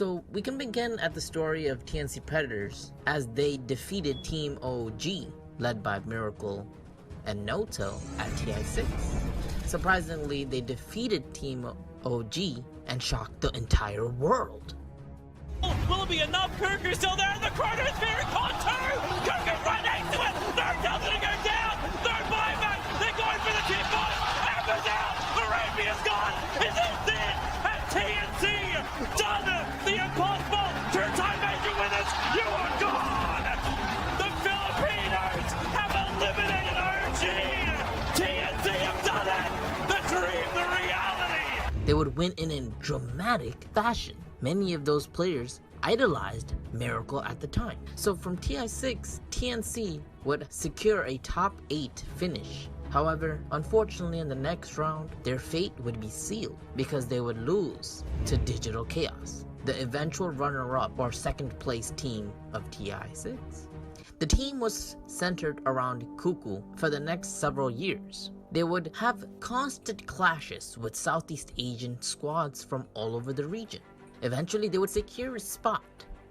So we can begin at the story of TNC Predators as they defeated Team OG, led by Miracle and Noto at TI6. Surprisingly, they defeated Team OG and shocked the entire world. Will it be enough? Kirker's still there in the corner. It's very caught too. Kirker's right next to it. They're going to go down. Third buyback. They're going for the tip ball. Amber's out. Arabia's gone. Is it it? Has TNC done the impossible? Two-time major winners. You are gone. The Filipinos have eliminated OG. TNC have done it. The dream, the reality. They would win in a dramatic fashion. Many of those players idolized Miracle at the time. So from TI6, TNC would secure a top 8 finish. However, unfortunately in the next round, their fate would be sealed because they would lose to Digital Chaos, the eventual runner-up or second place team of TI6. The team was centered around Cuckoo for the next several years. They would have constant clashes with Southeast Asian squads from all over the region. Eventually, they would secure a spot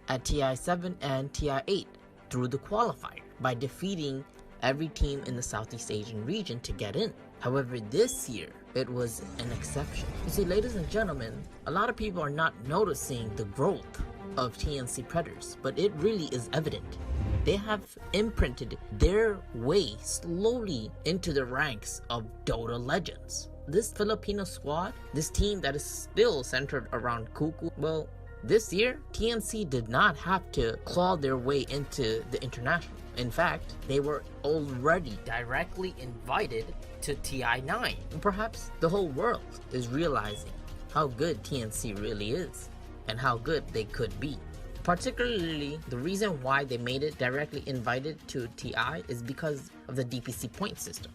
at TI7 and TI8 through the qualifier by defeating every team in the Southeast Asian region to get in. However, this year, it was an exception. You see, ladies and gentlemen, a lot of people are not noticing the growth of TNC Predators, but it really is evident. They have imprinted their way slowly into the ranks of Dota legends. This Filipino squad, this team that is still centered around Cuckoo, well, this year, TNC did not have to claw their way into the international. In fact, they were already directly invited to TI9. And perhaps the whole world is realizing how good TNC really is and how good they could be. Particularly, the reason why they made it directly invited to TI is because of the DPC point system.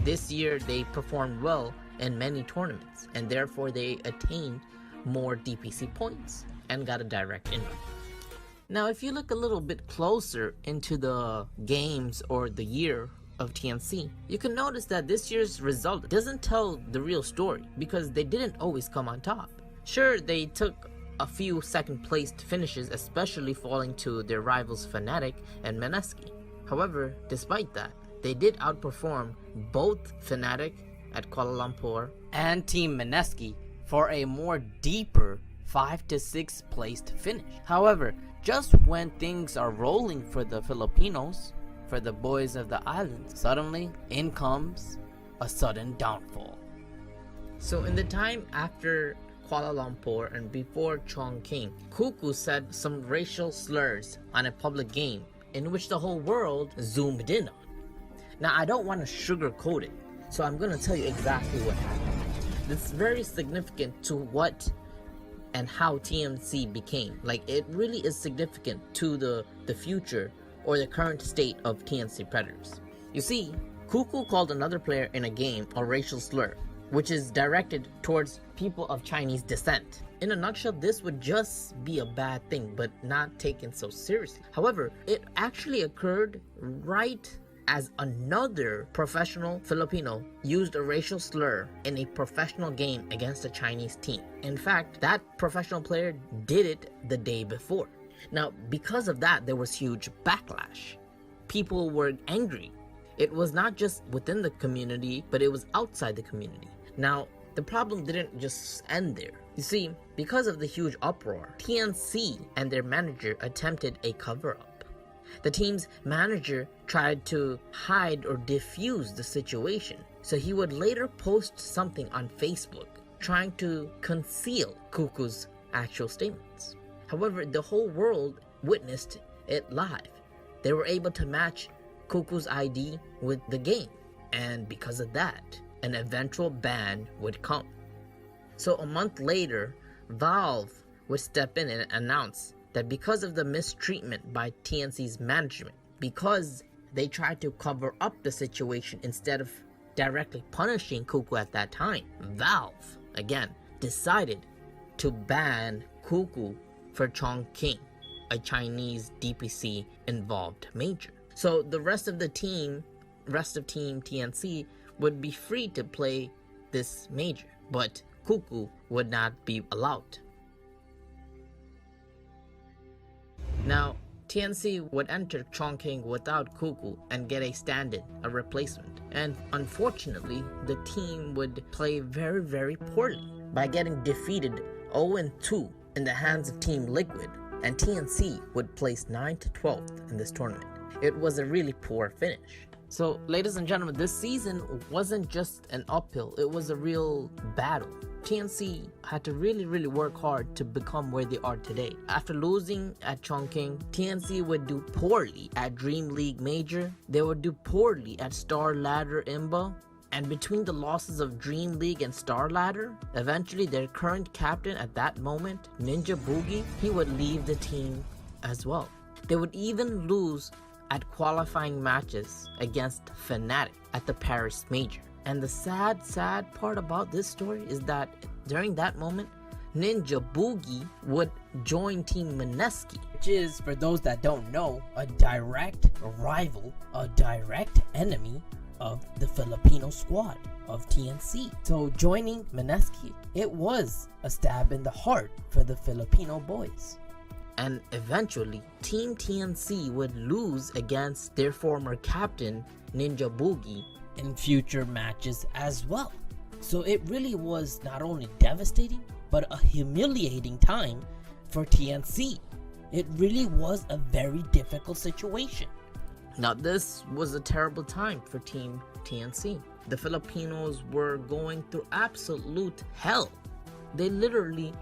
This year, they performed well in many tournaments, and therefore they attained more DPC points and got a direct invite. Now, if you look a little bit closer into the games or the year of TNC, you can notice that this year's result doesn't tell the real story because they didn't always come on top. Sure, they took a few second placed finishes, especially falling to their rivals Fnatic and Meneski. However, despite that, they did outperform both Fnatic at Kuala Lumpur and Team Meneski for a more deeper 5 to 6 placed finish. However, just when things are rolling for the Filipinos, for the boys of the island, suddenly in comes a sudden downfall. So in the time after Kuala Lumpur and before Chongqing, Cuckoo said some racial slurs on a public game in which the whole world zoomed in on. Now, I don't want to sugarcoat it, so I'm going to tell you exactly what happened. It's very significant to what and how TNC became. Like, it really is significant to the future or the current state of TNC Predators. You see, Cuckoo called another player in a game a racial slur, which is directed towards people of Chinese descent. In a nutshell, this would just be a bad thing, but not taken so seriously. However, it actually occurred right as another professional Filipino used a racial slur in a professional game against a Chinese team. In fact, that professional player did it the day before. Now, because of that, there was huge backlash. People were angry. It was not just within the community, but it was outside the community. Now, the problem didn't just end there. You see, because of the huge uproar, TNC and their manager attempted a cover-up. The team's manager tried to hide or diffuse the situation, so he would later post something on Facebook trying to conceal Cuckoo's actual statements. However, the whole world witnessed it live. They were able to match Cuckoo's ID with the game, and because of that, an eventual ban would come. So a month later, Valve would step in and announce that because of the mistreatment by TNC's management, because they tried to cover up the situation instead of directly punishing Cuckoo at that time, Valve, again, decided to ban Cuckoo for Chongqing, a Chinese DPC involved major. So the rest of Team TNC would be free to play this major, but Cuckoo would not be allowed. Now, TNC would enter Chongqing without Cuckoo and get a stand-in, a replacement. And unfortunately, the team would play very, very poorly by getting defeated 0-2 in the hands of Team Liquid, and TNC would place 9th to 12th in this tournament. It was a really poor finish. So, ladies and gentlemen, this season wasn't just an uphill, it was a real battle. TNC had to really work hard to become where they are today. After losing at Chongqing, TNC would do poorly at Dream League Major, they would do poorly at Star Ladder Imba, and between the losses of Dream League and Star Ladder, eventually their current captain at that moment, Ninja Boogie, he would leave the team as well. They would even lose at qualifying matches against Fnatic at the Paris Major. And the sad part about this story is that during that moment, Ninja Boogie would join Team Mineski, which is, for those that don't know, a direct rival, a direct enemy of the Filipino squad of TNC. So joining Mineski, it was a stab in the heart for the Filipino boys. And eventually, Team TNC would lose against their former captain, Ninja Boogie, in future matches as well. So it really was not only devastating, but a humiliating time for TNC. It really was a very difficult situation. Now this was a terrible time for Team TNC. The Filipinos were going through absolute hell. They literally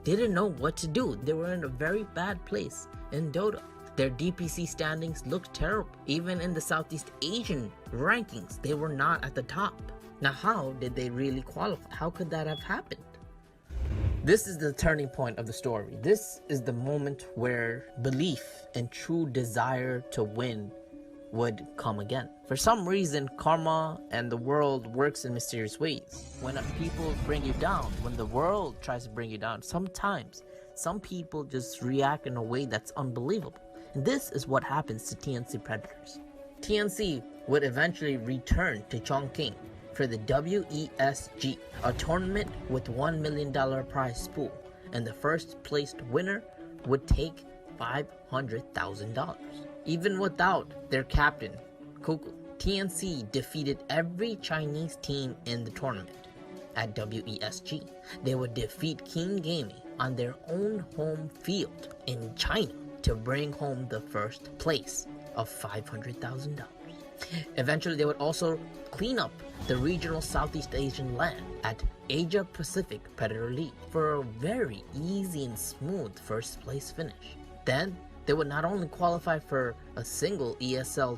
didn't know what to do. They were in a very bad place in Dota. Their DPC standings looked terrible. Even in the Southeast Asian rankings, they were not at the top. Now how did they really qualify? How could that have happened? This is the turning point of the story. This is the moment where belief and true desire to win would come again. For some reason, karma and the world works in mysterious ways. When people bring you down, when the world tries to bring you down, sometimes some people just react in a way that's unbelievable. And this is what happens to TNC Predators. TNC would eventually return to Chongqing for the WESG, a tournament with $1 million prize pool, and the first placed winner would take $500,000. Even without their captain, Cuckoo, TNC defeated every Chinese team in the tournament. At WESG, they would defeat King Gaming on their own home field in China to bring home the first place of $500,000. Eventually, they would also clean up the regional Southeast Asian land at Asia Pacific Predator League for a very easy and smooth first place finish. Then, they would not only qualify for a single ESL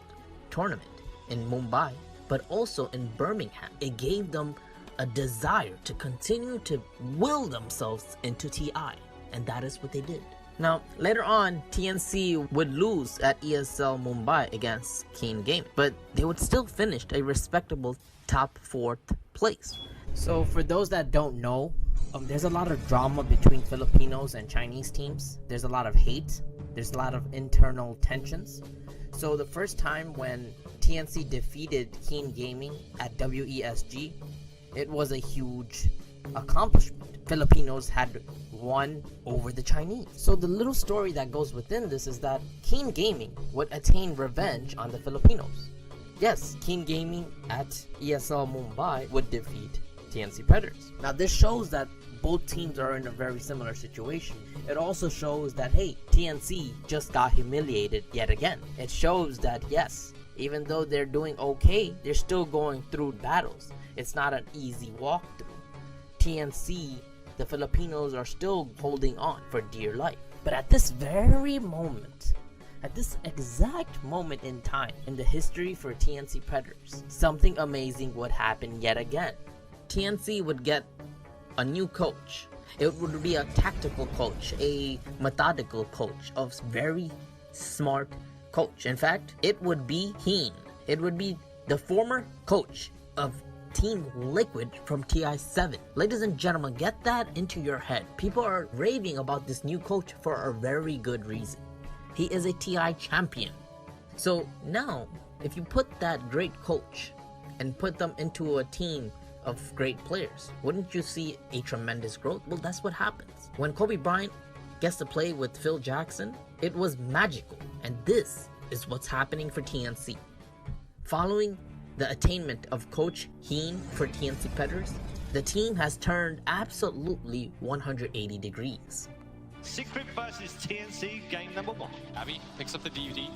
tournament in Mumbai, but also in Birmingham. It gave them a desire to continue to will themselves into TI, and that is what they did. Now, later on, TNC would lose at ESL Mumbai against Keen Game, but they would still finish a respectable top 4th place. So for those that don't know, there's a lot of drama between Filipinos and Chinese teams. There's a lot of hate. There's a lot of internal tensions. So the first time when TNC defeated Keen Gaming at WESG, it was a huge accomplishment. Filipinos had won over the Chinese. So the little story that goes within this is that Keen Gaming would attain revenge on the Filipinos. Yes, Keen Gaming at ESL Mumbai would defeat TNC Predators. Now this shows that both teams are in a very similar situation. It also shows that, hey, TNC just got humiliated yet again. It shows that, yes, even though they're doing okay, they're still going through battles. It's not an easy walkthrough. TNC, the Filipinos are still holding on for dear life. But at this very moment, at this exact moment in time in the history for TNC Predators, something amazing would happen yet again. TNC would get a new coach. It would be a tactical coach, a methodical coach, a very smart coach. In fact, it would be Heen. It would be the former coach of Team Liquid from TI9. Ladies and gentlemen, get that into your head. People are raving about this new coach for a very good reason. He is a TI champion. So now, if you put that great coach and put them into a team of great players, wouldn't you see a tremendous growth? Well, that's what happens. When Kobe Bryant gets to play with Phil Jackson, it was magical. And this is what's happening for TNC. Following the attainment of Coach Heen for TNC Predators, the team has turned absolutely 180 degrees. Secret versus TNC, game number 1. Abby picks up the DUD.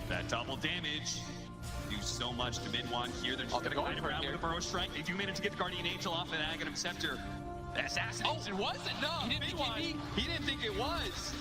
That double damage. Do so much to mid one here. They're just going to go around with a burrow strike. They do manage to get the Guardian Angel off an Aghanim Scepter. Assassination. Oh, it wasn't? No, he didn't think it was.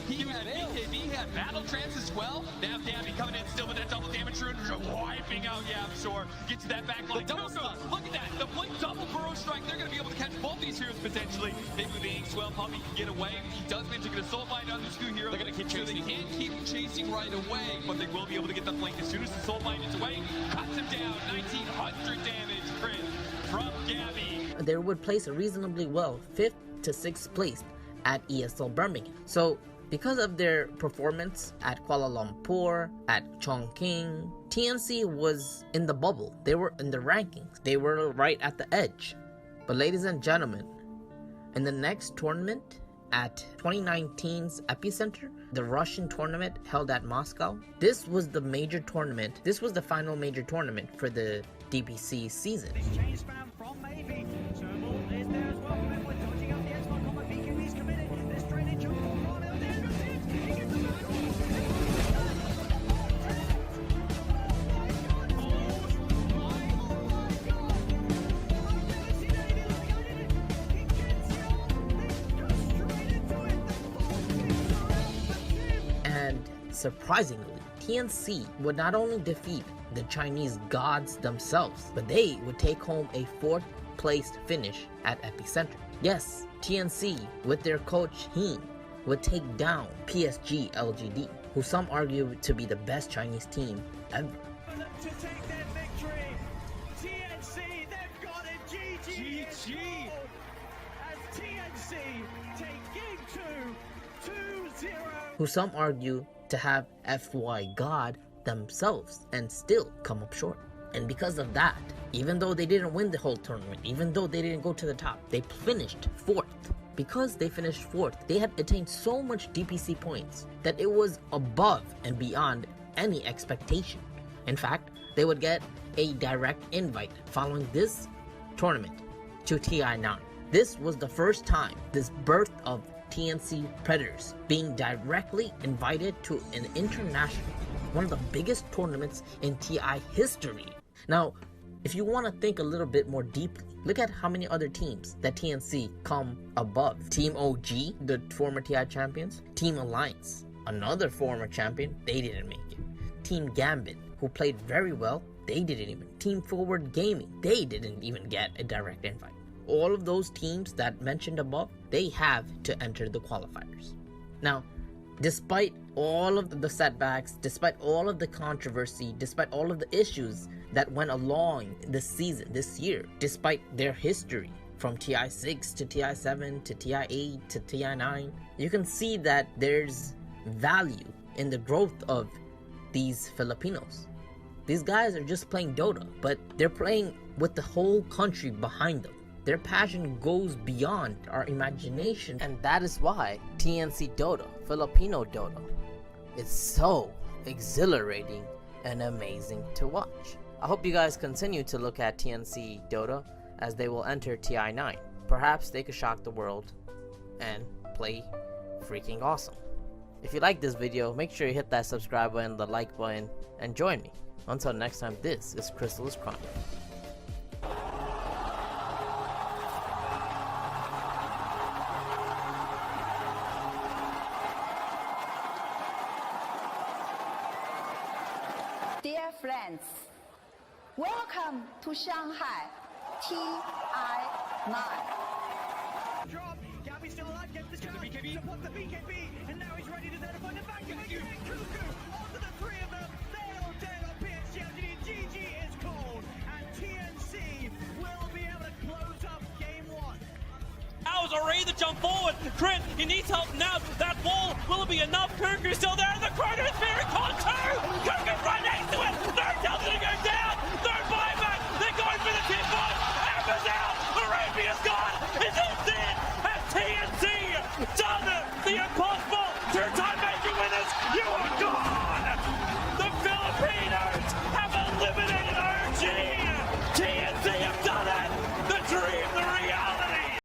He had BKB, he had battle trance as well. Now Gabby coming in still with that double damage rune, wiping out Yabsor. Gets to that back line. The double stop. Look at that. The blink double burrow strike. They're going to be able to catch both these heroes potentially. Maybe with the Ink Swell Puppy can get away. He does manage to get a soul bind on these 2 heroes. They're going to keep chasing. So they can't keep chasing right away, but they will be able to get the flank as soon as the soul bind is away. Cuts him down. 1900 damage, Chris, from Gabby. They would place reasonably well, 5th to 6th place at ESL Birmingham. So because of their performance at Kuala Lumpur, at Chongqing, TNC was in the bubble. They were in the rankings. They were right at the edge. But ladies and gentlemen, in the next tournament at 2019's Epicenter, the Russian tournament held at Moscow, this was the major tournament. This was the final major tournament for the DBC season. Surprisingly, TNC would not only defeat the Chinese gods themselves, but they would take home a 4th placed finish at Epicenter. Yes, TNC, with their coach Heen, would take down PSG LGD, who some argue to be the best Chinese team ever. To take their victory, TNC, they've got a GG. As TNC take game 2, 2-0. Who some argue to have FY God themselves and still come up short. And because of that, even though they didn't win the whole tournament, even though they didn't go to the top, they finished 4th. Because they finished 4th, they had attained so much DPC points that it was above and beyond any expectation. In fact, they would get a direct invite following this tournament to TI9. This was the first time, this birth of TNC Predators being directly invited to an international, one of the biggest tournaments in TI history. Now, if you want to think a little bit more deeply, look at how many other teams that TNC come above. Team OG, the former TI champions. Team Alliance, another former champion, they didn't make it. Team Gambit, who played very well, they didn't even. Team Forward Gaming, they didn't even get a direct invite. All of those teams that mentioned above, they have to enter the qualifiers. Now, despite all of the setbacks, despite all of the controversy, despite all of the issues that went along this season, this year, despite their history from TI6 to TI7 to TI8 to TI9, you can see that there's value in the growth of these Filipinos. These guys are just playing Dota, but they're playing with the whole country behind them. Their passion goes beyond our imagination, and that is why TNC Dota, Filipino Dota, is so exhilarating and amazing to watch. I hope you guys continue to look at TNC Dota as they will enter TI9. Perhaps they could shock the world and play freaking awesome. If you like this video, make sure you hit that subscribe button, the like button, and join me. Until next time, this is Crystal's Crime. Dear friends, welcome to Shanghai TI9. Drop, Gabby's still alive, gets the chance to put the BKB, and now he's ready to find the back again. Cuckoo, onto the 3 of them, they all dead on PSG, GG is called, and TNC will be able to close up game 1. Owls are ready to jump forward. Chris, he needs help now. That wall, will it be enough? Kuku's still there in the corner. It's very cold too. Kuku right next to it.